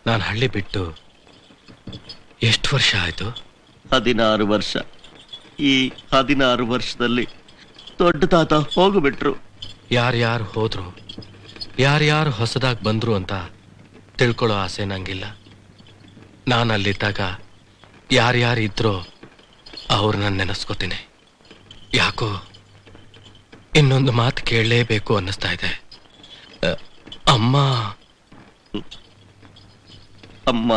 ನಾನು ಹಳ್ಳಿ ಬಿಟ್ಟು ಎಷ್ಟು ವರ್ಷ ಆಯ್ತು? 16 ವರ್ಷ. ಈ 16 ವರ್ಷದಲ್ಲಿ ದೊಡ್ಡ ತಾತ ಹೋಗ್ಬಿಟ್ರು. ಯಾರ್ಯಾರು ಹೋದ್ರು, ಯಾರ್ಯಾರು ಹೊಸದಾಗಿ ಬಂದ್ರು ಅಂತ ತಿಳ್ಕೊಳ್ಳೋ ಆಸೆ ನಂಗಿಲ್ಲ. ನಾನು ಅಲ್ಲಿದ್ದಾಗ ಯಾರ್ಯಾರು ಇದ್ರೋ ಅವ್ರನ್ನ ನೆನೆಸ್ಕೋತೀನಿ. ಯಾಕೋ ಇನ್ನೊಂದು ಮಾತು ಕೇಳಲೇಬೇಕು ಅನ್ನಿಸ್ತಾ ಇದೆ. ಅಮ್ಮ ಅಮ್ಮ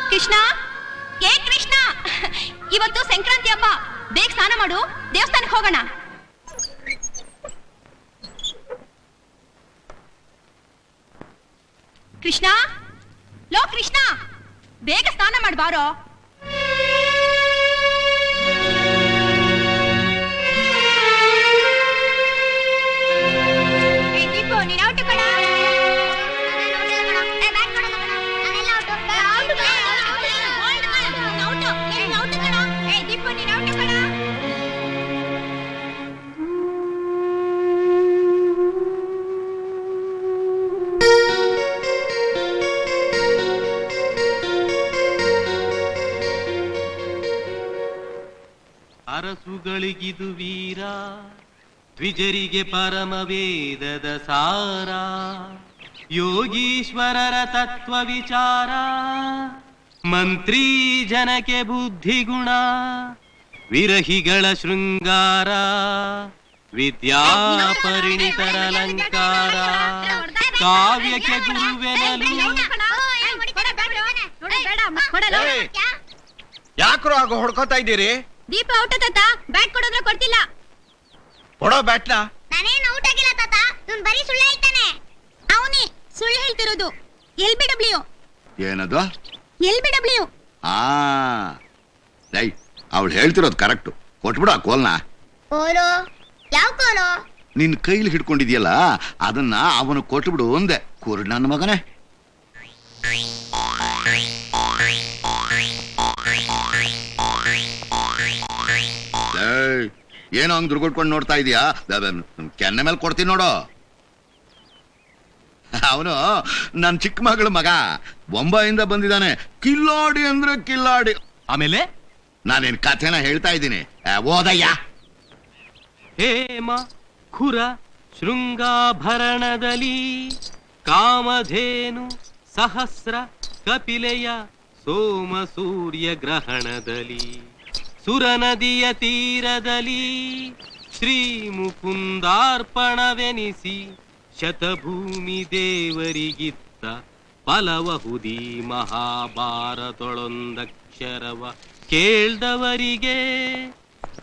ಕೃಷ್ಣ, ಏ ಕೃಷ್ಣ, ಇವತ್ತು ಸಂಕ್ರಾಂತಿ ಹಬ್ಬ. ಬೇಗ ಸ್ನಾನ ಮಾಡು, ದೇವಸ್ಥಾನಕ್ಕೆ ಹೋಗೋಣ. ಕೃಷ್ಣ, ಲೋ ಕೃಷ್ಣ, ಬೇಗ ಸ್ನಾನ ಮಾಡಿ ಬಾರೋ. ಅರಸುಗಳಿಗಿದು ವೀರ, ದ್ವಿಜರಿಗೆ ಪರಮ ವೇದದ ಸಾರ, ಯೋಗೀಶ್ವರರ ತತ್ವ ವಿಚಾರ, ಮಂತ್ರಿ ಜನಕ್ಕೆ ಬುದ್ಧಿಗುಣ, ವಿರಹಿಗಳ ಶೃಂಗಾರ, ವಿದ್ಯಾ ಪರಿಣಿತರ ಅಲಂಕಾರ, ಕಾವ್ಯಕ್ಕೆ ಗುರುವೆನಲು. ಯಾಕ್ರೋ ಆಗ ಹೊಡ್ಕೋತಾ ಇದ್ದೀರಿ? ದೀಪ ಔಟ ತಾತ, ಬ್ಯಾಟ್ ಕೊಡೋದ್ರೆ ಕೊಡ್ತಿಲ್ಲ. ಕೊಡೋ ಬ್ಯಾಟ್ನ. ನಾನೇನು ಔಟ್ ಆಗಿಲ್ಲ ತಾತ, ಇವನು ಬರೀ ಸುಳ್ಳು ಹೇಳ್ತಾನೆ. ಅವನೇ ಸುಳ್ಳು ಹೇಳ್ತಿರೋದು. LBW. ಏನದು? LBW. ಅವಳು ಹೇಳ್ತಿರೋದು ಕರೆಕ್ಟ್. ಕೊಟ್ಬಿಡು ಆ ಕೋಲ್ನ. ಕೋಲು? ಯಾವ ಕೋಲು? ನಿನ್ ಕೈಲಿ ಹಿಡ್ಕೊಂಡಿದ್ಯಲ್ಲ ಅದನ್ನ ಅವನು ಕೊಟ್ಬಿಡು ಒಂದೆ. ಕುರುಡ್ ನನ್ನ ಮಗನೇ. ಏನೋ ಹಂಗ್ ದುರ್ಗೊಟ್ಕೊಂಡು ನೋಡ್ತಾ ಇದೀಯಾ? ಕೆನ್ನೆ ಮೇಲೆ ಕೊಡ್ತೀನಿ ನೋಡು. ಅವನು ನನ್ ಚಿಕ್ಕ ಮಗಳ ಮಗ, ಬೊಂಬಾಯಿಂದ ಬಂದಿದ್ದಾನೆ. ಕಿಲ್ಲಾಡಿ ಅಂದ್ರೆ ಕಿಲ್ಲಾಡಿ. ಆಮೇಲೆ ನಾನೇನ್ ಕಥೆನ ಹೇಳ್ತಾ ಇದ್ದೀನಿ, ಓದಯ್ಯ. ಹೇಮ ಖುರ ಶೃಂಗಾಭರಣದಲ್ಲಿ, ಕಾಮಧೇನು ಸಹಸ್ರ ಕಪಿಲೆಯ ಸೋಮ ಸೂರ್ಯ ಗ್ರಹಣದಲ್ಲಿ, ಸುರ ನದಿಯ ತೀರದಲ್ಲಿ ಶ್ರೀ ಮುಕುಂದಾರ್ಪಣವೆನಿಸಿ, ಶತಭೂಮಿ ದೇವರಿಗಿತ್ತ ಫಲವಹುದಿ ಮಹಾಭಾರತೊಳೊಂದಕ್ಷರವ ಕೇಳ್ದವರಿಗೆ,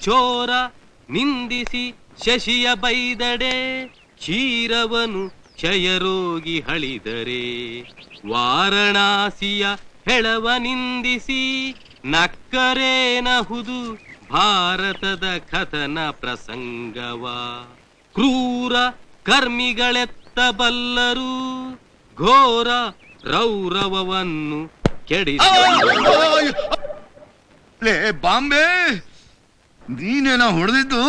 ಚೋರ ನಿಂದಿಸಿ ಶಶಿಯ ಬೈದಡೆ, ಕ್ಷೀರವನು ಕ್ಷಯರೋಗಿ ಹಳಿದರೆ, ವಾರಣಾಸಿಯ ಹೆಳವ ನಿಂದಿಸಿ ನಕ್ಕರೇನಹುದು ಭಾರತದ ಕಥನ ಪ್ರಸಂಗವ. ಕ್ರೂರ ಕರ್ಮಿಗಳೆತ್ತಬಲ್ಲರು, ಘೋರ ರೌರವವನ್ನು ಕೆಡಿಸ. ಲೇ ಬಾಂಬೆ, ನೀನೇನ ಹೊಡೆದಿದ್ದು?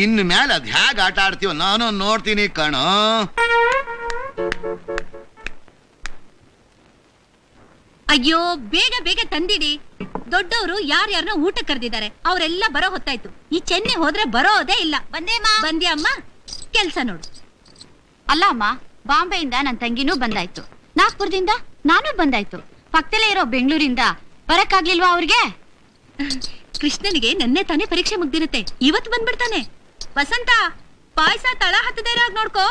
ಇನ್ ಮೇಲೆ ಅದ್ ಹೇಗ್ ಆಟ ಆಡ್ತೀವ ನಾನು ನೋಡ್ತೀನಿ ಕಣ. ಅಯ್ಯೋ, ಬೇಗ ಬೇಗ ತಂದಿಡಿ. ದೊಡ್ಡವರು ಯಾರ್ಯಾರನ್ನ ಊಟ ಕರೆದಿದ್ದಾರೆ, ಅವರೆಲ್ಲ ಬರೋ ಹೊತ್ತಾಯ್ತು. ಈ ಚೆನ್ನೈ ಹೋದ್ರೆ ಬರೋದೇ ಇಲ್ಲ. ಬಂದ್ಯಾ ಅಮ್ಮ? ಕೆಲ್ಸ ನೋಡು. ಅಲ್ಲ ಅಮ್ಮ, ಬಾಂಬೆಯಿಂದ ನನ್ನ ತಂಗಿನೂ ಬಂದಾಯ್ತು, ನಾಗ್ಪುರದಿಂದ ನಾನು ಬಂದಾಯ್ತು, ಪಕ್ಕದಲ್ಲೇ ಇರೋ ಬೆಂಗಳೂರಿಂದ ಬರಕ್ಕಾಗ್ಲಿಲ್ವಾ ಅವ್ರಿಗೆ? ಕೃಷ್ಣನಿಗೆ ನನ್ನೆ ತಾನೇ ಪರೀಕ್ಷೆ ಮುಗ್ದಿರುತ್ತೆ, ಇವತ್ತು ಬಂದ್ಬಿಡ್ತಾನೆ. ವಸಂತ, ಪಾಯಸ ತಳ ಹತ್ತದೇ ಇರೋಗ್ ನೋಡ್ಕೋ.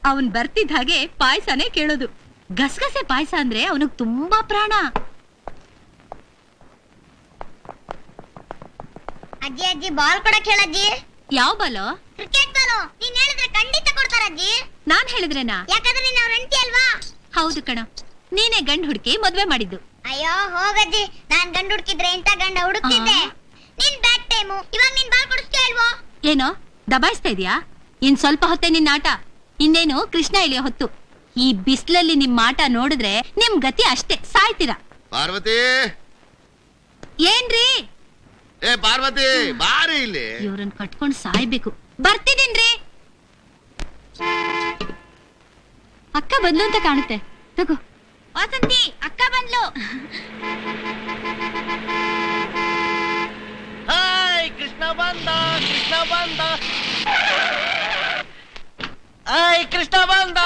ಅವನ್ ಬರ್ತಿದ್ದ ಹಾಗೆ ಪಾಯಸನೇ ಕೇಳೋದು. ಗಸಗಸೆ ಪಾಯಸ ಅಂದ್ರೆ ಅವನಿಗೆ ತುಂಬಾ ಪ್ರಾಣ. ಅಜ್ಜಿ ಅಜ್ಜಿ ಬಾಲ್ ಕೊಡಕ್ ಹೇಳಜ್ಜಿ. ಯಾವ ಬಾಲು? ಕ್ರಿಕೆಟ್ ಬಾಲು. ನೀನ್ ಹೇಳಿದ್ರೆ ಖಂಡಿತ ಕೊಡ್ತಾರಜ್ಜಿ. ನಾನ್ ಹೇಳಿದ್ರೇನಾ? ಯಾಕಂದ್ರೆ ನೀನ್ ಅವ್ರ ಹೆಂಡತಿ ಅಲ್ವಾ? ಹೌದು ಕಣ, ನೀನೇ ಗಂಡ್ ಹುಡುಕಿ ಮದ್ವೆ ಮಾಡಿದ್ದು. ಅಯ್ಯೋ ಹೋಗಜ್ಜಿ, ನಾನ್ ಗಂಡ್ ಹುಡುಕಿದ್ರೆ ಇಂತ ಗಂಡ ಹುಡುಕ್ತಿದ್ದೆ. ನಿನ್ ಬ್ಯಾಟ್ ಟೈಮು, ಇವಾಗ ನೀನ್ ಬಾಲ್ ಕೊಡಿಸ್ತೀಯ ಅಲ್ವೋ? ಏನೋ ದಬಾಯಿಸ್ತಾ ಇದೀಯಾ? ಇನ್ ಸ್ವಲ್ಪ ಹೊತ್ತೆ ನಿನ್ನ ಆಟ, ಇನ್ನೇನು ಕೃಷ್ಣ ಇಳಿಯೋ ಹೊತ್ತು. ಈ ಬಿಸ್ಲಲ್ಲಿ ನಿಮ್ ಆಟ ನೋಡಿದ್ರೆ ನಿಮ್ ಗತಿ ಅಷ್ಟೇ, ಸಾಯ್ತೀರಾ. ಪಾರ್ವತಿ, ಏನ್ರಿ? ಏ ಪಾರ್ವತಿ ಬಾರಿ ಇಲ್ಲಿ. ಇವ್ರನ್ನ ಕಟ್ಕೊಂಡ್ ಸಾಯ್ಬೇಕು. ಬರ್ತಿದ್ದೀನ್ರಿ. ಅಕ್ಕ ಬಂದ್ಲು ಅಂತ ಕಾಣುತ್ತೆ, ತಗೋ. ವಸಂತಿ ಅಕ್ಕ ಬಂದ್ಲು. ಹಾಯ್ ಕೃಷ್ಣ ಬಂದ, ಕೃಷ್ಣ ಬಂದ. ಹಾಯ್ ಕೃಷ್ಣ ಬಂದ.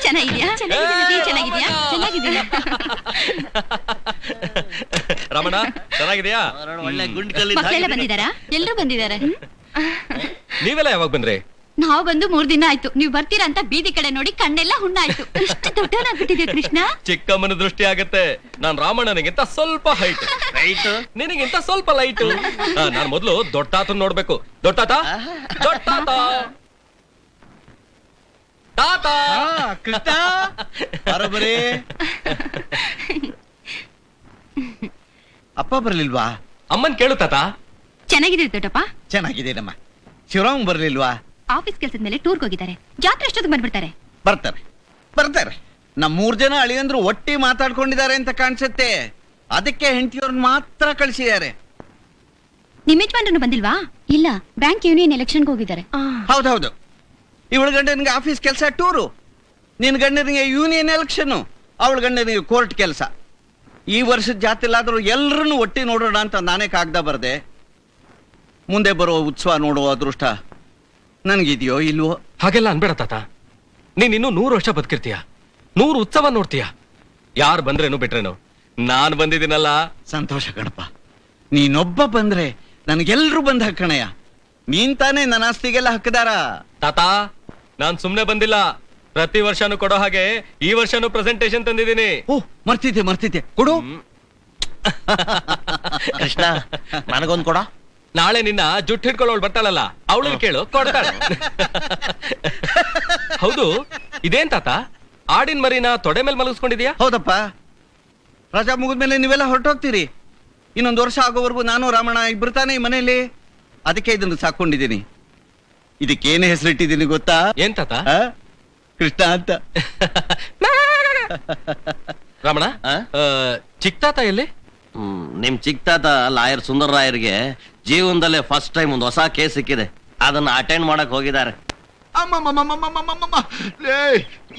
ಚೆನ್ನಾಗಿದ್ಯಾ? ಚೆನ್ನಾಗಿದ್ಯಾ? ಚೆನ್ನಾಗಿದ್ಯಾ? ರಮಣ ಚೆನ್ನಾಗಿದ್ಯಾ? ಒಳ್ಳೆ ಗುಂಡ್ ಕಲ್ಲಿ ಮಕ್ಕಳೆಲ್ಲ ಬಂದಿದಾರಾ? ಎಲ್ರು ಬಂದಿದ್ದಾರೆ. ನೀವೆಲ್ಲ ಯಾವಾಗ ಬಂದ್ರಿ? ನಾವು ಬಂದು 3 ದಿನ ಆಯ್ತು. ನೀವು ಬರ್ತೀರಾ ಅಂತ ಬೀದಿ ಕಡೆ ನೋಡಿ ಕಣ್ಣೆಲ್ಲ ಹುಣ್ಣಾಯ್ತು. ಇಷ್ಟು ದೊಡ್ಡವನಾಗ್ಬಿಟ್ಟಿದ್ಯಾ ಕೃಷ್ಣ. ಚಿಕ್ಕಮ್ಮನ ದೃಷ್ಟಿ ಆಗತ್ತೆ. ನಾನ್ ರಾಮಣ್ಣನಿಗಿಂತ ಸ್ವಲ್ಪ ಹೈಟ್, ರೈಟ್. ನಿನಗಿಂತ ಸ್ವಲ್ಪ ಲೈಟ್. ನಾನ್ ಮೊದ್ಲು ದೊಡ್ಡ ತಾತನ್ ನೋಡ್ಬೇಕು. ದೊಡ್ಡ ತಾತ, ದೊಡ್ಡ ತಾತ, ತಾತ. ಕೃಷ್ಣ ಬರೋಬರಿ. ಅಪ್ಪ ಬರ್ಲಿಲ್ವಾ? ಅಮ್ಮನ್ ಕೇಳು ತಾತ. ಚೆನ್ನಾಗಿದೆ ದೊಡ್ಡಪ್ಪ. ಚೆನ್ನಾಗಿದ್ದೀನಮ್ಮ. ಶಿವರಾಮ್ ಬರ್ಲಿಲ್ವಾ? ಆಫೀಸ್ ಕೆಲ್ಸದ ಮೇಲೆ ಟೂರ್ಗೆ ಹೋಗಿದ್ದಾರೆ. ಜಾತ್ರೆ ಎಷ್ಟೊತ್ತಿಗೆ ಬಂದ್ಬಿಡ್ತಾರೆ? ಬರ್ತಾರೆ ಬರ್ತಾರೆ. ನಮ್ಮ 3 ಜನ ಅಳಿಯಂದ್ರು ಒಟ್ಟಿ ಮಾತಾಡ್ಕೊಂಡಿದ್ದಾರೆ ಅಂತ ಕಾಣಿಸುತ್ತೆ. ಅದಕ್ಕೆ ಹೆಂಡತಿಯವ್ರನ್ನ ಮಾತ್ರ ಕಳಿಸಿದ್ದಾರೆ. ನಿಮ್ಮ ಯಜಮಾನ್ರನ್ನು ಬಂದಿಲ್ವಾ? ಇಲ್ಲ, ಬ್ಯಾಂಕ್ ಯೂನಿಯನ್ ಎಲೆಕ್ಷನ್ಗೆ ಹೋಗಿದ್ದಾರೆ. ಹೌದೌದು. ಇವಳ ಗಂಡನಿಗೆ ಆಫೀಸ್ ಕೆಲಸ ಟೂರು, ನಿನ್ ಗಂಡನಿಗೆ ಯೂನಿಯನ್ ಎಲೆಕ್ಷನ್, ಅವಳ ಗಂಡನಿಗೆ ಕೋರ್ಟ್ ಕೆಲಸ. ಈ ವರ್ಷದ ಜಾತಿಲಾದ್ರೂ ಎಲ್ಲರನ್ನು ಒಟ್ಟಿ ನೋಡೋಣ ಅಂತ ನಾನೇ ಕಾಗ್ದ ಬರ್ದೆ. ಮುಂದೆ ಬರೋ ಉತ್ಸವ ನೋಡುವ ಅದೃಷ್ಟ ನನಗಿದೆಯೋ ಇಲ್ವೋ? ಹಾಗೆಲ್ಲ ಅನ್ಬೇಡ ತಾತ. ನೀನ್ ಇನ್ನು 100 ವರ್ಷ ಬದುಕಿರ್ತೀಯ, 100 ಉತ್ಸವ ನೋಡ್ತೀಯ. ಯಾರು ಬಂದ್ರೇನು ಬಿಟ್ರೇನು, ನಾನ್ ಬಂದಿದ್ದೀನಲ್ಲ. ಸಂತೋಷ ಕಣಪ್ಪ. ನೀನೊಬ್ಬ ಬಂದ್ರೆ ನನಗೆಲ್ರೂ ಬಂದ ಕಣಯ್ಯ. ನೀನ್ ತಾನೇ ನನ್ನ ಆಸ್ತಿಗೆಲ್ಲ ಹಕ್ಕದಾರ. ತಾತ, ನಾನ್ ಸುಮ್ನೆ ಬಂದಿಲ್ಲ. ಪ್ರತಿ ವರ್ಷನೂ ಕೊಡೋ ಹಾಗೆ ಈ ವರ್ಷನೂ ಪ್ರೆಸೆಂಟೇಶನ್ ತಂದಿದ್ದೀನಿ. ಓ ಮರ್ತಿದ್ದೆ ಕೊಡು. ಕೃಷ್ಣ ನನಗೊಂದ್ ಕೊಡ. ನಾಳೆ ನಿನ್ನ ಜುಟ್ಟು ಹಿಡ್ಕೊಳ್ಳೋಳು ಬರ್ತಾಳಲ್ಲ, ಅವಳನ್ನ ಕೇಳು, ಕೊಡ್ತಾಳೆ. ಹೌದು, ಇದೇನ್ ತಾತ ಆಡಿನ ಮರಿನ ತೊಡೆ ಮೇಲೆ ಮಲಗಿಸ್ಕೊಂಡಿದ್ಯಾ? ಹೌದಪ್ಪ. ರಜಾ ಮುಗಿದ್ಮೇಲೆ ನೀವೆಲ್ಲ ಹೊರಟೋಗ್ತೀರಿ. ಇನ್ನೊಂದು ವರ್ಷ ಆಗೋವರೆಗೂ ನಾನು ರಾಮಣ್ಣ ಇಬ್ರು ತಾನೇ ಈ ಮನೆಯಲ್ಲಿ. ಅದಕ್ಕೆ ಇದನ್ನು ಸಾಕೊಂಡಿದ್ದೀನಿ. ಇದಕ್ಕೇನು ಹೆಸರಿಟ್ಟಿದ್ದೀನಿ ಗೊತ್ತಾ? ಏನ್ ತಾತ? ಆ? ಕೃಷ್ಣ ಅಂತ. ರಮಣ, ಚಿಕ್ಕ ತಾತ ಎಲ್ಲಿ? ನಿಮ್ ಚಿಕ್ಕ ತಾತ ಲಾಯರ್ ಸುಂದರ್ ರಾಯರ್ಗೆ ಜೀವನದಲ್ಲೇ ಫಸ್ಟ್ ಟೈಮ್ ಒಂದು ಹೊಸ ಕೇಸ್ ಸಿಕ್ಕಿದೆ. ಅದನ್ನ ಅಟೆಂಡ್ ಮಾಡಕ್ ಹೋಗಿದ್ದಾರೆ. ಅಮ್ಮಮ್ಮಮ್ಮಮ್ಮಮ್ಮಮ್ಮಮ್ಮ. ಲೇ,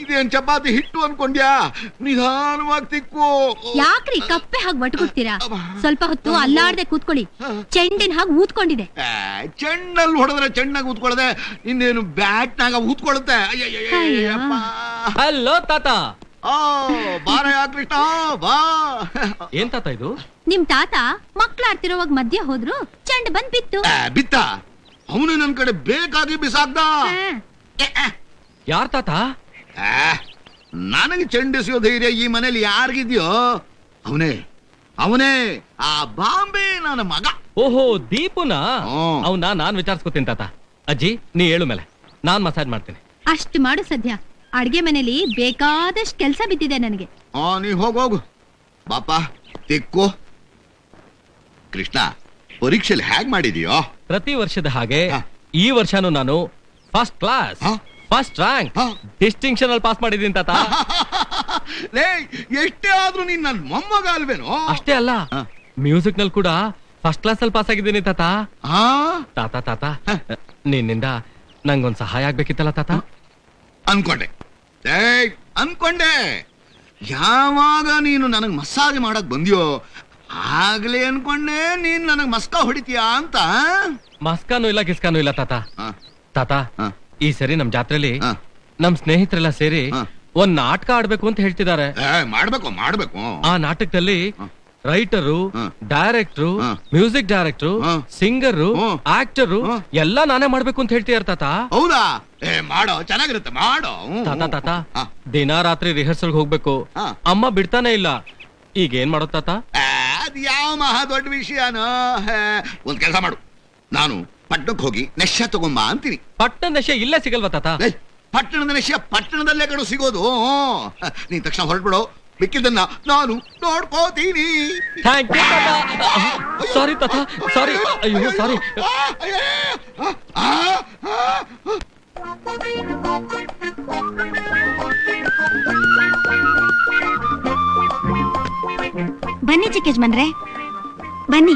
ಇದೇನ್ ಚಪಾತಿ ಹಿಟ್ಟು ಅನ್ಕೊಂಡ್ಯಾ? ನಿಧಾನವಾಗಿ ತಿಕ್ಕು. ಯಾಕ್ರಿ ಕಪ್ಪೆ ಹಾಗೆ ಬಟ್ಕೊಡ್ತೀರಾ? ಸ್ವಲ್ಪ ಹೊತ್ತು ಅಲ್ಲಾಡ್ದೆ ಕೂತ್ಕೊಳ್ಳಿ. ಚೆಂಡಿನ ಹಾಗೆ ಊದ್ಕೊಂಡಿದೆ. ಚೆಂಡಲ್ಲಿ ಹೊಡೆದ್ರೆ ಚೆಂಡಾಗ ಊದ್ಕೊಳ್ಳದೆ, ಇನ್ನೇನು ಬ್ಯಾಟ್ನಾಗ ಊದ್ಕೊಳ್ಳುತ್ತೆ. ಅಯ್ಯಯ್ಯಯ್ಯಪ್ಪ. ಹಲೋ ತಾತ. ಆ ಬಾರಯ್ಯ ಕೃಷ್ಣ ಬಾ. ಏನ್ ತಾತ ಇದು? ನಿಮ್ ತಾತ ಮಕ್ಳಾಡ್ತಿರೋವಾಗ ಮಧ್ಯ ಹೋದ್ರು, ಚೆಂಡ್ ಬಂದ್ ಬಿತ್ತು. ಬಿತ್ತ ಅವನು ನನ್ ಕಡೆ ಬೇಕಾಗಿ ಬಿಸಾಕ್ದ. ಯಾರ್ ತಾತ? ನನಗೆ ಚೆಂಡಿಸೋ ಧೈರ್ಯ ಈ ಮನೇಲಿ ಯಾರಿಗಿದ್ಯೋ ಅವನೇ ಆ ಬಾಂಬೆ ನನ್ನ ಮಗ. ಓಹೋ, ದೀಪುನಾ? ಹ್ಮ್. ಅವ್ನ ನಾನ್ ವಿಚಾರಿಸ್ಕೊತೀನಿ ತಾತ. ಅಜ್ಜಿ, ನೀ ಹೇಳು ಮೇಲೆ ನಾನ್ ಮಸಾಜ್ ಮಾಡ್ತೀನಿ. ಅಷ್ಟು ಮಾಡು ಸದ್ಯ. ಅಡ್ಗೆ ಮನೇಲಿ ಬೇಕಾದಷ್ಟು ಕೆಲ್ಸ ಬಿದ್ದಿದೆ ನನಗೆ. ನೀ ಹೋಗು ಬಾಪ ತಿಕ್ಕು. ಕೃಷ್ಣ, ಪರೀಕ್ಷೆಯಲ್ಲಿ ಹೇಗ್ ಮಾಡಿದೀಯೋ? ಪ್ರತಿ ವರ್ಷದ ಹಾಗೆ ಹ. ಈ ವರ್ಷನೂ ನಾನು ಫಸ್ಟ್ ಕ್ಲಾಸ್, ಹ? ಫಸ್ಟ್ ರ್ಯಾಂಕ್, ಹ? ಡಿಸ್ಟಿಂಕ್ಷನ್ ಅಲ್ಲಿ ಪಾಸ್ ಮಾಡಿದ್ದೀನಿ ತಾತ. ಲೇ, ಎಷ್ಟೇ ಆದ್ರೂ ನೀನ್ ನನ್ ಮೊಮ್ಮಗ ಅಲ್ವೇನೋ? ಅಷ್ಟೇ ಅಲ್ಲ, ಹ. ಮ್ಯೂಸಿಕ್ ನಲ್ಲಿ ಕೂಡ ಫಸ್ಟ್ ಕ್ಲಾಸ್ ಅಲ್ಲಿ ಪಾಸ್ ಆಗಿದ್ದೀನಿ ತಾತ. ಆ? ತಾತ ತಾತ, ಹ. ನಿನ್ನಿಂದ ನಂಗೊಂದ್ ಸಹಾಯ ಆಗ್ಬೇಕಿತ್ತಲ್ಲ ತಾತ. ಅನ್ಕೊಂಡೆ ಅನ್ಕೊಂಡೆ ಯಾವಾಗ ನೀನು ನನಗ್ ಮಸಾಜ್ ಮಾಡಕ್ ಬಂದ್ಯೋ ಆಗ್ಲೇ ಅನ್ಕೊಂಡೆ ನೀನ್ ನನಗ್ ಮಸ್ಕ ಹೊಡಿತೀಯಾ ಅಂತ. ಮಸ್ಕಾನು ಇಲ್ಲ ಗಿಸ್ಕಾನು ಇಲ್ಲ ತಾತ. ಹ. ತಾತ, ಹ. ಈ ಸರಿ ನಮ್ ಜಾತ್ರೆಲಿ ಹ. ನಮ್ ಸ್ನೇಹಿತರೆಲ್ಲ ಸೇರಿ ಹ. ಒಂದ್ ನಾಟಕ ಆಡ್ಬೇಕು ಅಂತ ಹೇಳ್ತಿದ್ದಾರೆ. ಮಾಡ್ಬೇಕು ಆ ನಾಟಕದಲ್ಲಿ ರೈಟರು, ಹ. ಡೈರೆಕ್ಟ್ರು, ಹ. ಮ್ಯೂಸಿಕ್ ಡೈರೆಕ್ಟ್ರು, ಹ. ಸಿಂಗರು, ಹ. ಆಕ್ಟರು ಹ. ಎಲ್ಲ ನಾನೇ ಮಾಡ್ಬೇಕು ಅಂತ ಹೇಳ್ತಿದಾರೆ ತಾತ. ಹೌದಾ? ಮಾಡೋ, ಚೆನ್ನಾಗಿರುತ್ತೆ, ಮಾಡೋ. ತಾತ ತಾತ, ಹ. ದಿನ ರಾತ್ರಿ ರಿಹರ್ಸಲ್ ಹೋಗ್ಬೇಕು. ಹ. ಅಮ್ಮ ಬಿಡ್ತಾನೆ ಇಲ್ಲ. ಈಗ ಏನ್ ಮಾಡೋದ್ ತಾತ? ಅದ್ ಯಾವ ಮಹಾ ದೊಡ್ಡ ವಿಷಯನೋ. ಒಂದ್ ಕೆಲಸ ಮಾಡು, ನಾನು ಪಟ್ಟಣಕ್ಕೆ ಹೋಗಿ ನೆಶ್ಯ ತಗೊಂಬ ಅಂತೀನಿ. ಪಟ್ಟಣ ನಶೆ ಇಲ್ಲೇ ಸಿಗಲ್ವಾ ತಾತ? ಏಯ್, ಪಟ್ಟಣದ ನೆಶ್ಯ ಪಟ್ಟಣದಲ್ಲೇ ಕಡು ಸಿಗೋದು. ನೀನ್ ತಕ್ಷಣ ಹೊರಟ್ಬಿಡು, ಮಿಕ್ಕಿದ್ದನ್ನ ನಾನು ನೋಡ್ಕೋತೀನಿ. ಥ್ಯಾಂಕ್ ಯು ತಾತ. ಸಾರಿ ತಾತ, ಸಾರಿ. ಅಯ್ಯೋ ಸಾರಿ. ಬನ್ನಿ ಚಿಕ್ಕ ಯಜಮಾನ್ರೆ, ಬನ್ನಿ.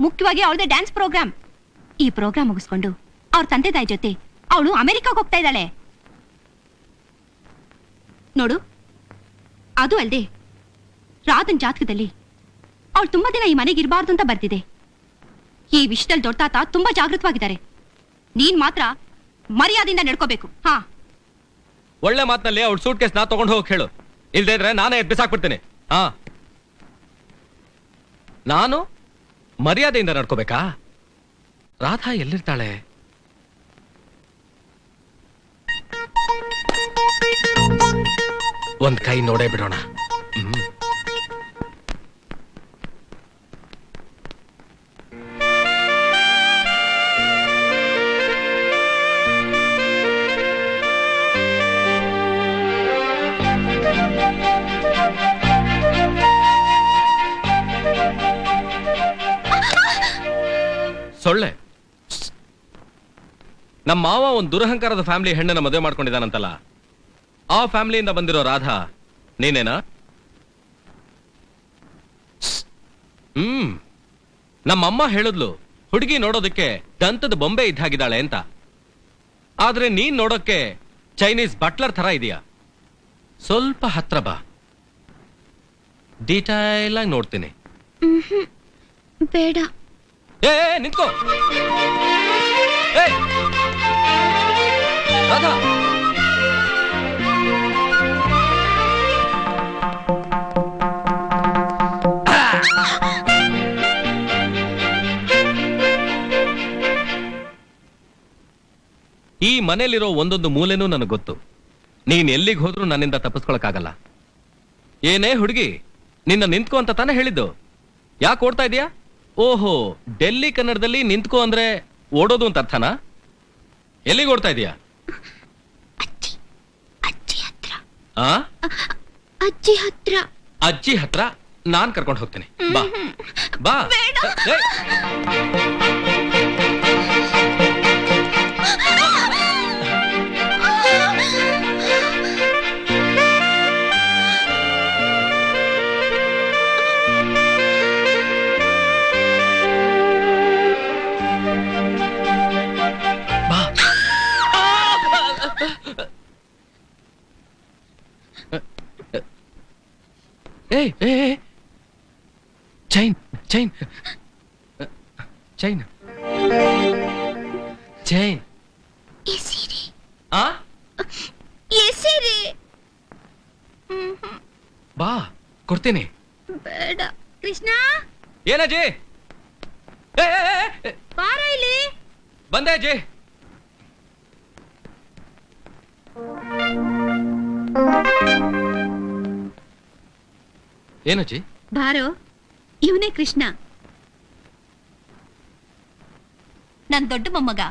ಮುಖ್ಯವಾಗಿ ಅವಳದೇ ಡ್ಯಾನ್ಸ್ ಪ್ರೋಗ್ರಾಮ್. ಈ ಪ್ರೋಗ್ರಾಮ್ ಮುಗಿಸ್ಕೊಂಡು ಅವ್ರ ತಂದೆ ತಾಯಿ ಜೊತೆ ಅವಳು ಅಮೆರಿಕಾಗ್ ಹೋಗ್ತಾ ಇದ್ದಾಳೆ ನೋಡು. ಅದು ಅಲ್ದೆ ರಾಧನ್ ಜಾತಕದಲ್ಲಿ ಅವಳು ತುಂಬಾ ದಿನ ಈ ಮನೆಗೆ ಇರಬಾರ್ದು ಅಂತ ಬರ್ತಿದೆ. ಈ ವಿಷಯದಲ್ಲಿ ದೊಡ್ಡ ತಾತ ತುಂಬಾ ಜಾಗೃತವಾಗಿದ್ದಾರೆ. ನೀನ್ ಮಾತ್ರ ಮರ್ಯಾದೆಯಿಂದ ನಡ್ಕೋಬೇಕು. ಹಾ, ಒಳ್ಳೆ ಮಾತಿನಲ್ಲಿ ಅವ್ಳ ಸೂಟ್ ಕೇಸ್ ನಾ ತಗೊಂಡು ಹೋಗಿ ಹೇಳು. ಇಲ್ದೇ ಇದ್ರೆ ನಾನೇ ಬಿಸಾಕ್ಬಿಡ್ತೇನೆ. ಹಾ, ನಾನು ಮರ್ಯಾದೆಯಿಂದ ನಡ್ಕೋಬೇಕಾ? ರಾಧಾ ಎಲ್ಲಿರ್ತಾಳೆ? ಒಂದ್ ಕೈ ನೋಡೇ ಬಿಡೋಣ. ಸೊಳ್ಳೆ. ನಮ್ಮ ಮಾವ ಒಂದು ದುರಹಂಕಾರದ ಫ್ಯಾಮಿಲಿ ಹೆಣ್ಣನ್ನ ಮದುವೆ ಮಾಡ್ಕೊಂಡಿದ್ದಾನಂತಲ್ಲ, ಆ ಫ್ಯಾಮಿಲಿಯಿಂದ ಬಂದಿರೋ ರಾಧಾ ನೀನೇನಾ? ನಮ್ಮಮ್ಮ ಹೇಳಿದ್ಲು ಹುಡುಗಿ ನೋಡೋದಕ್ಕೆ ದಂತದ ಬೊಂಬೆ ಇದ್ದಾಗಿದ್ದಾಳೆ ಅಂತ. ಆದ್ರೆ ನೀನ್ ನೋಡೋಕ್ಕೆ ಚೈನೀಸ್ ಬಟ್ಲರ್ ತರ ಇದೆಯಾ? ಸ್ವಲ್ಪ ಹತ್ರ ಬಾ, ಡೀಟೈಲ್ ಆಗಿ ನೋಡ್ತೀನಿ. ಬೇಡ. ಏ ನಿಂತ್ಕೋ. ರಾಧಾ, ಈ ಮನೇಲಿರೋ ಒಂದೊಂದು ಮೂಲೆನೂ ನನಗೆ ಗೊತ್ತು. ನೀನ್ ಎಲ್ಲಿಗೆ ಹೋದ್ರೂ ನನ್ನಿಂದ ತಪ್ಪಿಸ್ಕೊಳಕ್ಕಾಗಲ್ಲ. ಏನೇ ಹುಡುಗಿ, ನಿನ್ನ ನಿಂತ್ಕೋ ಅಂತ ತಾನೇ ಹೇಳಿದ್ದು. ಯಾಕೆ ಓಡ್ತಾ ಇದೀಯಾ? ಓಹೋ, ಡೆಲ್ಲಿ ಕನ್ನಡದಲ್ಲಿ ನಿಂತ್ಕೋ ಅಂದ್ರೆ ಓಡೋದು ಅಂತ ಅರ್ಥನಾ? ಎಲ್ಲಿಗೆ ಓಡ್ತಾ ಇದೀಯಾ? ಅಜ್ಜಿ ಹತ್ರ. ಅಜ್ಜಿ ಹತ್ರ ನಾನ್ ಕರ್ಕೊಂಡು ಹೋಗ್ತೇನೆ. ಬಾ ಬಾ. Chain chain chain chain. ಬಾ, ಕೊಡ್ತೀನಿ. ಬೇಡ. ಕೃಷ್ಣ, ಏನಜ್ಜಿ? ಬಾರ ಇಲ್ಲಿ. ಬಂದೆ ಅಜ್ಜಿ. ಏನಜ್ಜಿ? ಬಾರೋ, ಇವನೇ ಕೃಷ್ಣ, ನನ್ ದೊಡ್ಡ ಮೊಮ್ಮಗ.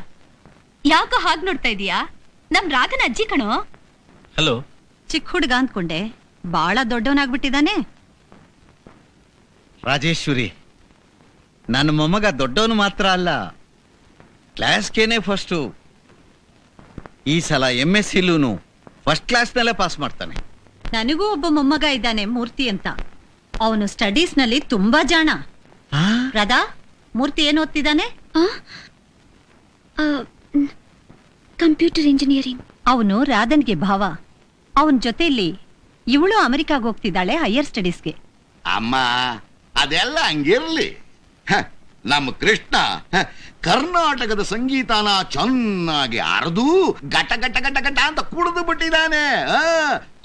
ಯಾಕೋ ಹಾಗೆ ನೋಡ್ತಾ ಇದೀಯಾ? ನಮ್ ರಾಧನ ಅಜ್ಜಿ ಕಣೋ. ಹಲೋ. ಚಿಕ್ಕ ಹುಡುಗ ಅಂದ್ಕೊಂಡೆ, ಬಾಳ ದೊಡ್ಡವನಾಗ್ಬಿಟ್ಟಿದಾನೆ. ರಾಜೇಶ್ವರಿ, ನನ್ನ ಮೊಮ್ಮಗ ದೊಡ್ಡವನು ಮಾತ್ರ ಅಲ್ಲ, ಕ್ಲಾಸ್ಗೇನೆ ಫಸ್ಟು. ಈ ಸಲ MSc ಫಸ್ಟ್ ಕ್ಲಾಸ್ನಲ್ಲೇ ಪಾಸ್ ಮಾಡ್ತಾನೆ. ನನಗೂ ಒಬ್ಬ ಮೊಮ್ಮಗ ಇದ್ದಾನೆ, ಮೂರ್ತಿ ಅಂತ. ಅವನು ಸ್ಟಡೀಸ್ ನಲ್ಲಿ ತುಂಬಾ ಜಾಣ. ರಾಧಾ, ಮೂರ್ತಿ ಏನ್ ಓದ್ತಿದ್ದಾನೆ? Computer engineering. ಅವನು ರಾಧನ್ಗೆ ಭಾವ. ಅವನ ಜೊತೆಯಲ್ಲಿ ಇವಳು ಅಮೆರಿಕಾಗ್ ಹೋಗ್ತಿದ್ದಾಳೆ ಹೈಯರ್ ಸ್ಟಡೀಸ್ಗೆ. ಅಮ್ಮ, ಅದೆಲ್ಲ ಹಂಗಿರ್ಲಿ. ನಮ್ಮ ಕೃಷ್ಣ ಕರ್ನಾಟಕದ ಸಂಗೀತನ ಚೆನ್ನಾಗಿ ಅರ್ದು ಗಟ ಗಟ ಗಟ ಗಟ ಅಂತ ಕುಡಿದು ಬಿಟ್ಟಿದ್ದಾನೆ.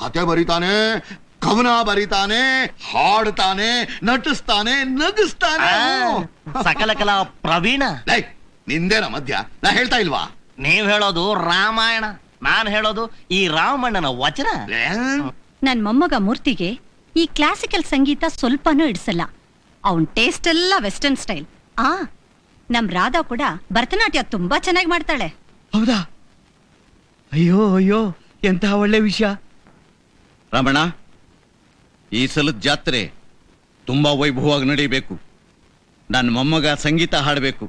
ಕತೆ ಬರೀತಾನೆ, ಕವನ ಬರೀತಾನೆ, ಹಾಡ್ತಾನೆ, ನಟಿಸ್ತಾನೆ, ನಗಿಸ್ತಾನೆ. ಸಕಲ ಕಲಾ ಪ್ರವೀಣ. ನಿಂದೇನ ಮಧ್ಯ? ನಾ ಹೇಳ್ತಾ ಇಲ್ವಾ? ನೀವ್ ಹೇಳೋದು ರಾಮಾಯಣ, ನಾನ್ ಹೇಳೋದು ಈ ರಾಮಣ್ಣನ ವಚನ. ನನ್ ಮೊಮ್ಮಗ ಮೂರ್ತಿಗೆ ಈ ಕ್ಲಾಸಿಕಲ್ ಸಂಗೀತ ಸ್ವಲ್ಪನೂ ಇಡ್ಸಲ್ಲ. ಅವನ್ ಟೇಸ್ಟ್ ಎಲ್ಲ ವೆಸ್ಟರ್ನ್ ಸ್ಟೈಲ್. ನಮ್ ರಾಧಾ ಕೂಡ ಭರತನಾಟ್ಯ ತುಂಬಾ ಚೆನ್ನಾಗಿ ಮಾಡ್ತಾಳೆ. ಹೌದಾ? ಅಯ್ಯೋ ಅಯ್ಯೋ, ಎಂತಹ ಒಳ್ಳೆ ವಿಷಯ. ರಮಣ, ಈ ಸಲದ ಜಾತ್ರೆ ತುಂಬಾ ವೈಭವವಾಗಿ ನಡೀಬೇಕು. ನನ್ನ ಮೊಮ್ಮಗ ಸಂಗೀತ ಹಾಡಬೇಕು,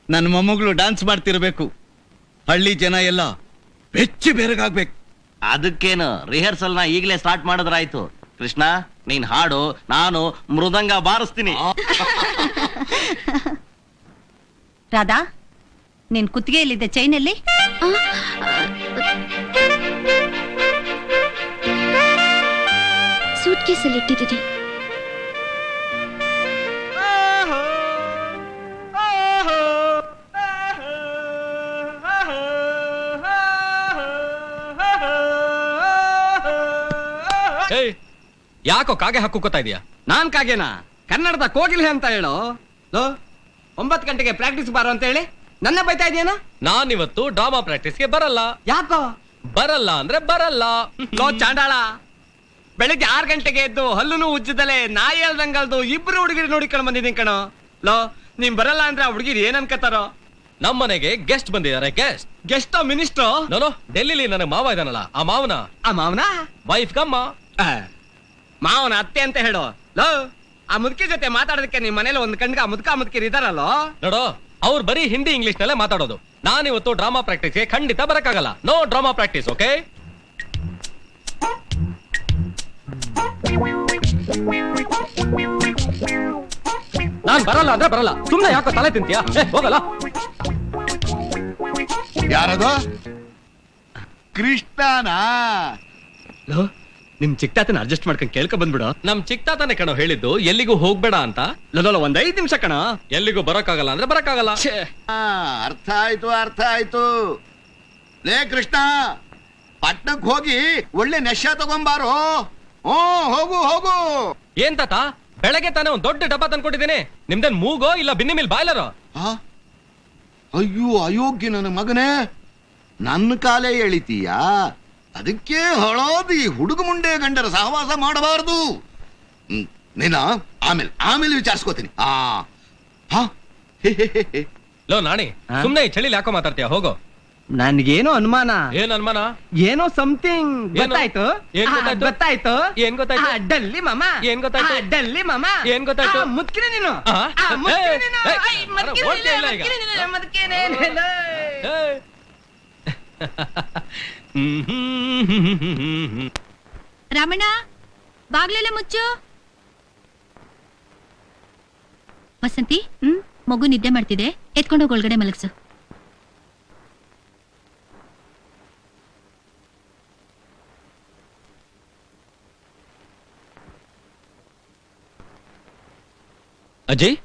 ನನ್ನ ಮೊಮ್ಮಗಳು ಡ್ಯಾನ್ಸ್ ಮಾಡ್ತಿರ್ಬೇಕು. ಹಳ್ಳಿ ಜನ ಎಲ್ಲ ಬೆಚ್ಚಿ ಬೆರಗಾಗ್ಬೇಕು. ಅದಕ್ಕೇನು, ರಿಹರ್ಸಲ್ ನ ಈಗಲೇ ಸ್ಟಾರ್ಟ್ ಮಾಡಿದ್ರಾಯ್ತು. ಕೃಷ್ಣ ನೀನ್ ಹಾಡು, ನಾನು ಮೃದಂಗ ಬಾರಿಸ್ತೀನಿ. ರಾಧಾ, ನಿನ್ ಕುತ್ತಿಗೆಯಲ್ಲಿದ್ದ ಚೈನಲ್ಲಿ ಸೂಟ್ ಕೇಸಲ್ಲಿ ಇಟ್ಟಿದ್ದೀನಿ. ಏಯ್, ಯಾಕೋ ಕಾಗೆ ಹಾಕೋತಾ ಇದೀಯಾ? ನಾನ್ ಕಾಗೇನಾ? ಕನ್ನಡದ ಕೋಗಿಲೆ ಅಂತ ಹೇಳು. 9 ಗಂಟೆಗೆ ಪ್ರಾಕ್ಟೀಸ್ ಬಾರೋ ಅಂತ ಹೇಳಿ ನನ್ನ ಬೈತಾ ಇದೆಯೇನ? ನಾನಿವತ್ತು ಡ್ರಾಮಾ ಪ್ರಾಕ್ಟೀಸ್ಗೆ ಬರಲ್ಲ. ಯಾಕೋ ಬರಲ್ಲ ಅಂದ್ರೆ ಬರಲ್ಲ. ಲೋ ಚಾಂಡಾಳ, ಬೆಳಿಗ್ಗೆ 6 ಗಂಟೆಗೆ ಎದ್ದು ಹಲ್ಲುನು ಉಜ್ಜದಲೆ ನಾಯಿ ಹೇಳ್ದಂಗಲ್ದು 2 ಹುಡುಗಿರು ನೋಡಿಕೊಂಡು ಬಂದಿದ್ದೀನಿ ಕಣೋ. ಲೋ ನೀನ್ ಬರಲ್ಲ ಅಂದ್ರೆ ಆ ಹುಡುಗಿರು ಏನ್ ಅನ್ಕತಾರೋ? ನಮ್ಮನೆಗೆ ಗೆಸ್ಟ್ ಬಂದಿದ್ದಾರೆ. Guest minister? ನೋನೋ, ಡೆಲ್ಲಿಲಿ ನನಗೆ ಮಾವ ಇದಾನಲ್ಲ, ಆ ಮಾವನ ಆ ಮಾವನ ವೈಫ್ ಗಮ್ಮ. ಮಾವನ ಅತ್ತೆ ಅಂತ ಹೇಳು. ಲೋ ಆ ಮುದುಕಿ ಜೊತೆ ಮಾತಾಡೋದಕ್ಕೆ ನಿಮ್ ಮನೇಲಿ ಒಂದ್ ಕಣ್ಗ ಮುದುಕಿರ್ ಇದಾರಲ್ಲೋ. ನೋಡೋ, ಅವ್ರು ಬರೀ ಹಿಂದಿ ಇಂಗ್ಲಿಷ್ ನಲ್ಲೇ ಮಾತಾಡೋದು. ನಾನಿವತ್ತು ಡ್ರಾಮಾ ಪ್ರಾಕ್ಟೀಸ್ಗೆ ಖಂಡಿತ ಬರಕ್ಕಾಗಲ್ಲ. No drama practice, okay? ನಾನ್ ಬರಲ್ಲ ಅಂದ್ರೆ ಬರಲ್ಲ. ಸುಮ್ನೆ ಯಾಕೋ ತಲೆ ತಿಂತೀಯಾ? ಹೋಗಲ್ಲ. ಯಾರದು? ಕೃಷ್ಣನಾ? ಲೋ ನಿಮ್ ಚಿಕ್ತಾತನ ಅಡ್ಜಸ್ಟ್ ಮಾಡ್ಕೊಂಡ್ ಕೇಳ್ಕೊ ಬಂದ್ಬಿಡು. ನಮ್ ಚಿಕ್ತಾತನೇ ಕಣೋ ಹೇಳಿದ್ದು ಎಲ್ಲಿಗೂ ಹೋಗ್ಬೇಡ ಅಂತ. ಲೋಲ ಒಂದ್ 5 ನಿಮಿಷ ಕಣ. ಎಲ್ಲಿಗೂ ಬರಕ್ಕಾಗಲ್ಲ ಅಂದ್ರೆ ಬರಕ್ಕಾಗಲ್ಲ. ಅರ್ಥ ಆಯ್ತು. ಲೇ ಕೃಷ್ಣ, ಪಟ್ಟಣಕ್ ಹೋಗಿ ಒಳ್ಳೆ ನೆಶ ತಗೊಂಬಾರೋ. ಹೋಗು. ಏನ್ ತಾತ, ಬೆಳಗ್ಗೆ ತಾನೇ ಒಂದ್ ದೊಡ್ಡ ಡಬ್ಬ ತಂದ್ಕೊಟ್ಟಿದ್ದೀನಿ. ನಿಮ್ದೇನ್ ಮೂಗೋ ಇಲ್ಲ ಬಿನ್ನಿ ಮೇಲೆ ಬಾಯ್ಲರೋ? ಅಯ್ಯೋ ಅಯೋಗ್ಯ ನನ್ನ ಮಗನೇ, ನನ್ನ ಕಾಲೇ ಎಳಿತೀಯಾ? ಅದಕ್ಕೆ ಹೊಳೋದಿ ಹುಡುಗ ಮುಂಡೆ ಗಂಡರ ಸಹವಾಸ ಮಾಡಬಾರದು. ನೀನ ಆಮೇಲೆ ವಿಚಾರಿಸ್ಕೋತೀನಿ. ಲೋ ನಾಣಿ, ಸುಮ್ನೆ ಈ ಚಳಿಲಿ ಯಾಕೋ ಮಾತಾಡ್ತೀಯ? ಹೋಗೋ. ನನ್ಗೇನೋ ಅನುಮಾನ. ಏನ್ ಅನುಮಾನ? ಏನೋ ಸಮಥಿಂಗ್ ಗೊತ್ತಾಯ್ತು. ಏನ್ ಗೊತ್ತಾಯ್ತು? ಏನ್ ಗೊತ್ತಾಯ್ತು? ಡಲ್ಲಿ ಮಾಮ. ಏನ್ ಗೊತ್ತಾಯ್ತು? ಡಲ್ಲಿ ಮಾಮ. ಏನ್ ಗೊತ್ತಾಯ್ತು? ಮುದ್ಕಿನ ನೀನು. ರಮಣ, ಬಾಗ್ಲೆಲ್ಲ ಮುಚ್ಚು. ವಸಂತಿ, ಮಗು ನಿದ್ದೆ ಮಾಡ್ತಿದೆ, ಎತ್ಕೊಂಡೋಗಿ ಒಳಗಡೆ ಮಲಗ್ಸು. ಅಜಯ್,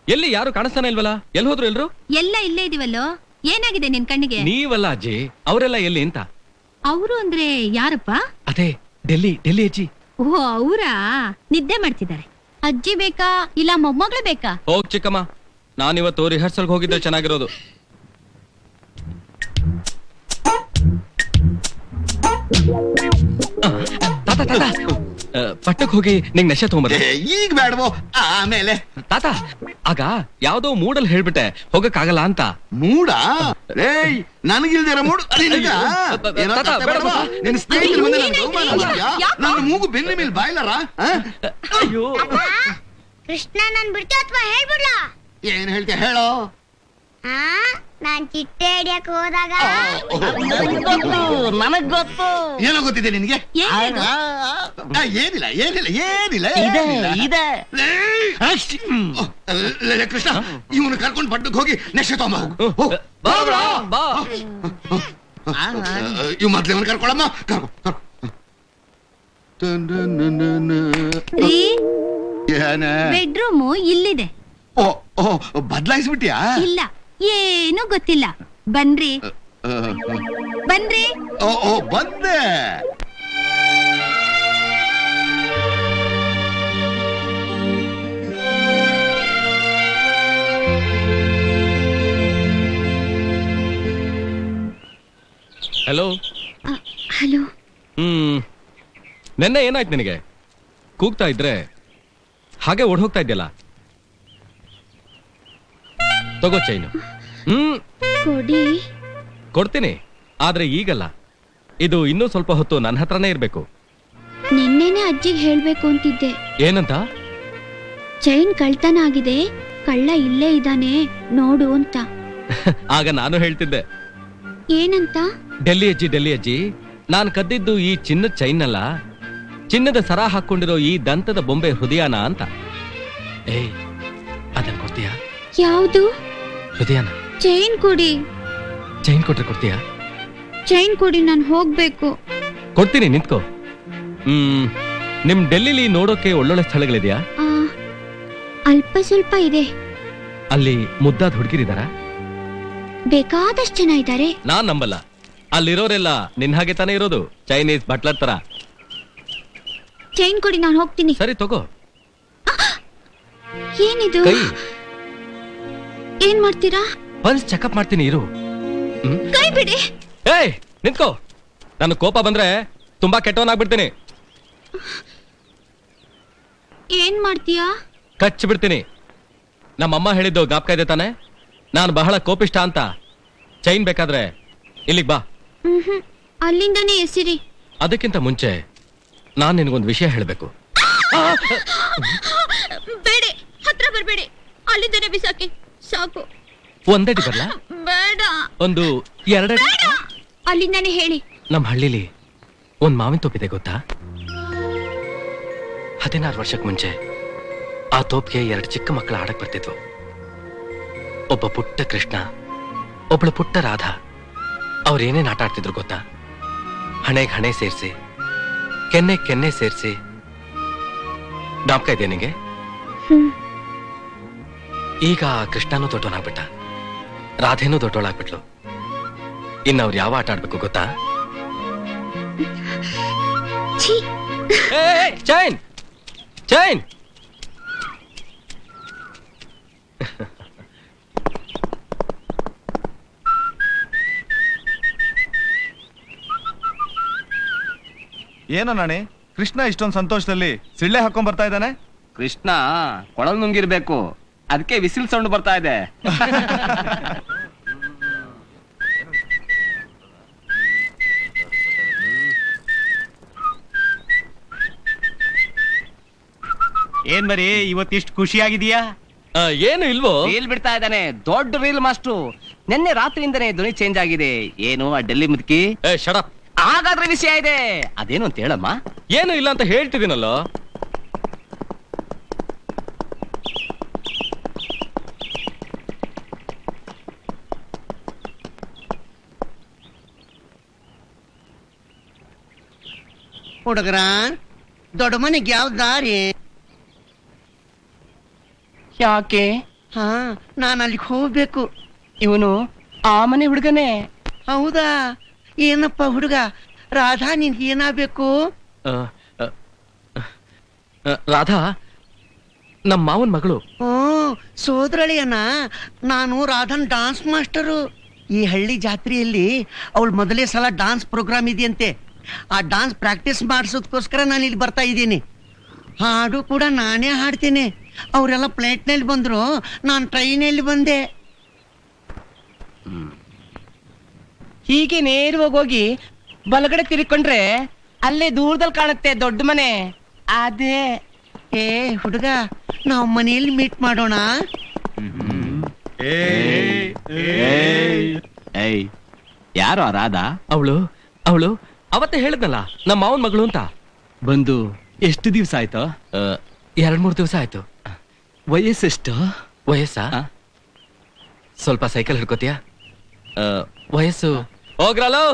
ಎಲ್ಲಿ ಯಾರು ಕಾಣಿಸ್ತಾನೆ ಇಲ್ವಲ್ಲ? ಎಲ್ಲಿ ಹೋದ್ರು ಎಲ್ರು? ಎಲ್ಲ ಇಲ್ಲೇ ಇದೀವಲ್ಲೋ. ಏನಾಗಿದೆ ನಿನ್ ಕಣ್ಣಿಗೆ? ನೀವಲ್ಲ ಅಜಯ್, ಅವರೆಲ್ಲ ಎಲ್ಲಿ ಅಂತ? ಅವರು ಅಂದ್ರೆ ಯಾರಪ್ಪ? ಅದೇ ಡೆಲ್ಲಿ ಅಜ್ಜಿ. ಓ, ಅವರಾ? ನಿದ್ದೆ ಮಾಡ್ತಿದ್ದಾರೆ. ಅಜ್ಜಿ ಬೇಕಾ ಇಲ್ಲ ಮೊಮ್ಮಗಳು ಬೇಕಾ? ಹೋಗ್ ಚಿಕ್ಕಮ್ಮ, ನಾನಿವತ್ತು ರಿಹರ್ಸಲ್ಗೆ ಹೋಗಿದ್ರೆ ಚೆನ್ನಾಗಿರೋದು. ಪಟ್ಟಕ್ ಹೋಗಿ ನಿಂಗ್ ನಶೆ ತಗೊಂಬರ. ಈಗ ಬೇಡವೋ, ಆಮೇಲೆ. ತಾತ, ಆಗ ಯಾವ್ದೋ ಮೂಡಲ್ ಹೇಳ್ಬಿಟ್ಟೆ ಹೋಗಕ್ಕಾಗಲ್ಲ ಅಂತ. ಮೂಡ? ಏಯ್, ನನಗಿಲ್ದಿರ ಮೂಡು ನಿನಗ? ಏನೋ ತಾತ, ಕತೆ ಬೇಡ ಬೇಡವಾ? ತಾತ. ನಿನ್ನ ಸ್ನೇಹಿತರ ಮುಂದೆ ನನಗೆ ಅವಮಾನ ಮಾಡ್ತೀಯಾ? ನನ್ನ ಮೂಗು ಬೆನ್ನ ಮೇಲೆ ಬಾಯ್ಲರ? ಅಯ್ಯೋ, ಕೃಷ್ಣ ನಾನ್ ಬಿಡ್ತೀಯ ಅಥವಾ ಹೇಳ್ಬಿಡ್ಲಾ? ಏನ್ ಹೇಳ್ತೀಯ ಹೇಳೋ? ನಾನ್ ಚಿಟ್ಟೆ ಹಿಡಿಯಕ್ ಹೋದಾಗ ನನಗ್ ಗೊತ್ತು. ಏನೋ ಗೊತ್ತಿದೆ ನಿನಗೆ? ಏನಿದು? ಏನಿಲ್ಲ ಇದೆ. ಲೇ ಕೃಷ್ಣ, ಇವನು ಕರ್ಕೊಂಡು ಪಟ್ಟಕ್ಕೆ ಹೋಗಿ ನೆಶೆ ತಗೊಂಬ. ಬಾ. ಇವ್ ಮೊದ್ಲು ಇವನು ಕರ್ಕೊಳಮ್ಮ. ಬೆಡ್ರೂಮು ಇಲ್ಲಿದೆ. ಬದಲಾಯಿಸ್ಬಿಟ್ಟಿಯಾ? ಇಲ್ಲ, ಏನು ಗೊತ್ತಿಲ್ಲ. ಬನ್ರಿ. ಬಂದೆ. ಹಲೋ. ಹಲೋ. ನೆನ್ನೆ ಏನಾಯ್ತು ನಿನಗೆ? ಕೂಗ್ತಾ ಇದ್ರೆ ಹಾಗೆ ಓಡ್ ಹೋಗ್ತಾ ಇದ್ಯಲ್ಲ. ತಗೋ ಚೈನು. ಕೊಡಿ. ಕೊಡ್ತೀನಿ, ಆದ್ರೆ ಈಗಲ್ಲ. ಇದು ಇನ್ನೂ ಸ್ವಲ್ಪ ಹೊತ್ತು ನನ್ನ ಹತ್ರನೇ ಇರ್ಬೇಕು. ನಿನ್ನೆನೆ ಅಜ್ಜಿಗೆ ಹೇಳ್ಬೇಕು ಅಂತಿದ್ದೆ. ಏನಂತ? ಚೈನ್ ಕಳ್ತನ ಆಗಿದೆ, ಕಳ್ಳ ಇಲ್ಲೇ ಇದ್ದಾನೆ ನೋಡು ಅಂತ. ಆಗ ನಾನು ಹೇಳ್ತಿದ್ದೆ. ಏನಂತ? ಡೆಲ್ಲಿ ಅಜ್ಜಿ, ನಾನು ಕದ್ದಿದ್ದು ಈ ಚಿನ್ನದ ಚೈನ್ ಅಲ್ಲ, ಚಿನ್ನದ ಸರ ಹಾಕೊಂಡಿರೋ ಈ ದಂತದ ಬೊಂಬೆ ಹೃದಯನ ಅಂತ. ಏಯ್, ಅದನ್ನ ಕೊಡ್ತೀಯಾ? ಯಾವುದು? ಹೃದಯನ. ಚೈನ್ ಕೊಡಿ. ಚೈನ್ ಕೊಟ್ರೆ ಕೊಡ್ತೀಯಾ? ಚೈನ್ ಕೊಡಿ, ನಾನು ಹೋಗ್ಬೇಕು. ಕೊಡ್ತೀನಿ, ನಿಂತ್ಕೋ. ನಿಮ್ ಡೆಲ್ಲಿಲಿ ನೋಡೋಕೆ ಒಳ್ಳೊಳ್ಳೆ ಸ್ಥಳಗಳಿದೆಯಾ? ಅಲ್ಪ ಸ್ವಲ್ಪ ಇದೆ. ಅಲ್ಲಿ ಮುದ್ದಾದ ಹುಡುಗಿರಿದಾರ? ಬೇಕಾದಷ್ಟು ಜನ ಇದ್ದಾರೆ. ನಾನ್ ನಂಬಲ್ಲ. ಅಲ್ಲಿರೋರೆಲ್ಲ ನಿನ್ ಹಾಗೆ ತಾನೇ ಇರೋದು, ಚೈನೀಸ್ ಬಟ್ಲರ್ ತರ. ಚೈನ್ ಕೊಡಿ, ನಾನು ಹೋಗ್ತೀನಿ. ಸರಿ ತಗೋ. ಏನಿದು? ಕೈ. ಏನ್ ಮಾಡ್ತೀರಾ? ಪಲ್ಸ್ ಚೆಕಪ್ ಮಾಡ್ತೀನಿ, ಇರು. ಕೈ ಬಿಡಿ. ಏಯ್, ನಿಂತ್ಕೋ. ನಾನು ಕೋಪ ಬಂದ್ರೆ ತುಂಬಾ ಕೆಟ್ಟವನಾಗ್ಬಿಡ್ತೀನಿ. ಏನ್ ಮಾಡ್ತೀಯಾ? ಕಚ್ಚಿ ಬಿಡ್ತೀನಿ. ನಮ್ಮಮ್ಮ ಹೇಳಿದ್ದು ಜ್ಞಾಪಕ ಇದೆ ತಾನೆ? ನಾನು ಬಹಳ ಕೋಪಿಷ್ಟ ಅಂತ. ಚೈನ್ ಬೇಕಾದ್ರೆ ಇಲ್ಲಿಗೆ ಬಾ. ಅಲ್ಲಿಂದಾನೇ ಎಸಿರಿ. ಅದಕ್ಕಿಂತ ಮುಂಚೆ ನಾನ್ ನಿನಗೊಂದು ವಿಷಯ ಹೇಳಬೇಕು. ಬೇಡಿ, ಹತ್ರ ಬರ್ಬೇಡಿ. ಅಲ್ಲಿಂದಾನೇ ಬಿಸಾಕಿ ಸಾಕು. ಒಂದಡಿ ಬರ್ಲಾ? ಬೇಡ. ಒಂದು ಎರಡಡಿ? ಅಲ್ಲಿಂದಾನೇ ಹೇಳಿ. ನಮ್ಮ ಹಳ್ಳಿಲಿ ಒಂದ್ ಮಾವಿನ ತೋಪಿದೆ, ಗೊತ್ತಾ? 16 ವರ್ಷಕ್ಕೆ ಮುಂಚೆ ಆ ತೋಪ್ಗೆ 2 ಚಿಕ್ಕ ಮಕ್ಕಳು ಆಡಕ್ ಬರ್ತಿದ್ವು. ಒಬ್ಬ ಪುಟ್ಟ ಕೃಷ್ಣ, ಒಬ್ಳು ಪುಟ್ಟ ರಾಧಾ. ಅವ್ರೇನೇನ್ ಆಟ ಆಡ್ತಿದ್ರು ಗೊತ್ತಾ? ಹಣೆಗೆ ಹಣೆ ಸೇರಿಸಿ, ಕೆನ್ನೆ ಕೆನ್ನೆ ಸೇರಿಸಿ. ಜ್ಞಾಪಕ ಇದೆಯಾ ನಿಂಗೆ? ಈಗ ಕೃಷ್ಣನೂ ದೊಡ್ಡವನಾಗ್ಬಿಟ್ಟ, ರಾಧೆನೂ ದೊಡ್ಡವಳಾಗ್ಬಿಟ್ಲು. ಇನ್ನು ಅವ್ರು ಯಾವ ಆಟ ಆಡ್ಬೇಕು ಗೊತ್ತಾ? Chain chain. ಏನೋ ನಾಣಿ, ಕೃಷ್ಣ ಇಷ್ಟೊಂದು ಸಂತೋಷದಲ್ಲಿ ಸಿಳ್ಳೆ ಹಾಕೊಂಡ್ ಬರ್ತಾ ಇದ್ದಾನೆ. ಕೃಷ್ಣ ಕೊಳಲ್ ನುಂಗಿರ್ಬೇಕು, ಅದಕ್ಕೆ ವಿಸಿಲ್ ಸೌಂಡ್ ಬರ್ತಾ ಇದೆ. ಏನ್ ಬರೀ ಇವತ್ತಿಷ್ಟು ಖುಷಿಯಾಗಿದೀಯಾ? ಏನು ಇಲ್ವೋ? ರೀಲ್ ಬಿಡ್ತಾ ಇದ್ದಾನೆ, ದೊಡ್ಡ ರೀಲ್ ಮಾಸ್ಟ್ರು. ನಿನ್ನೆ ರಾತ್ರಿಯಿಂದನೇ ಧ್ವನಿ ಚೇಂಜ್ ಆಗಿದೆ. ಏನು ಆ ಡೆಲ್ಲಿ ಮುದುಕಿ? ಶಡಪ್. ಹಾಗಾದ್ರೆ ವಿಷಯ ಇದೆ, ಅದೇನು ಅಂತ ಹೇಳಮ್ಮ. ಏನು ಇಲ್ಲ ಅಂತ ಹೇಳ್ತಿದ್ದೀನಲ್ಲೋ. ಹುಡುಗರ, ದೊಡ್ಡ ಮನೆಗೆ ಯಾವ ದಾರಿ? ಯಾಕೆ? ಹಾ, ನಾನು ಅಲ್ಲಿಗೆ ಹೋಗ್ಬೇಕು. ಇವನು ಆ ಮನೆ ಹುಡುಗನೇ. ಹೌದಾ? ಏನಪ್ಪ ಹುಡುಗ, ರಾಧಾ ನಿನ್ಗೆ ಏನಾಗ್ಬೇಕು? ರಾಧಾ ನಮ್ಮ ಮಾವನ್ ಮಗಳು. ಓ, ಸೋದರಳಿಯನ. ನಾನು ರಾಧನ್ ಡಾನ್ಸ್ ಮಾಸ್ಟರು. ಈ ಹಳ್ಳಿ ಜಾತ್ರೆಯಲ್ಲಿ ಅವಳು ಮೊದಲೇ ಸಲ ಡಾನ್ಸ್ ಪ್ರೋಗ್ರಾಮ್ ಇದೆಯಂತೆ. ಆ ಡಾನ್ಸ್ ಪ್ರಾಕ್ಟೀಸ್ ಮಾಡಿಸೋದಕ್ಕೋಸ್ಕರ ನಾನು ಇಲ್ಲಿ ಬರ್ತಾ ಇದ್ದೀನಿ. ಹಾಡು ಕೂಡ ನಾನೇ ಹಾಡ್ತೀನಿ. ಅವರೆಲ್ಲ ಪ್ಲೇಟ್ನಲ್ಲಿ ಬಂದ್ರು, ನಾನು ಟ್ರೈನಲ್ಲಿ ಬಂದೆ. ಹೀಗೆ ನೇರವಾಗಿ ಹೋಗಿ ಬಲಗಡೆ ತಿರ್ಕೊಂಡ್ರೆ ಅಲ್ಲೇ ದೂರದಲ್ಲಿ ಕಾಣುತ್ತೆ ದೊಡ್ಡ ಮನೆ. ಅದೇ. ಏ ಹುಡುಗ, ನಾವು ಮನೆಯಲ್ಲಿ ಮೀಟ್ ಮಾಡೋಣ. ಯಾರು ಆ ರಾಧಾ? ಅವಳು ಅವತ್ತೇ ಹೇಳಿದ್ನಲ್ಲ, ನಮ್ಮ ಮಾವನ್ ಮಗಳು ಅಂತ. ಬಂದು ಎಷ್ಟು ದಿವಸ ಆಯ್ತು? 2-3 ದಿವಸ ಆಯ್ತು. ವಯಸ್ಸೆಷ್ಟು? ವಯಸ್ಸಾ? ಸ್ವಲ್ಪ ಸೈಕಲ್ ಹಿಡ್ಕೋತೀಯಾ? ವಯಸ್ಸು ಹೋಗ್ರಲ್ಲೋ.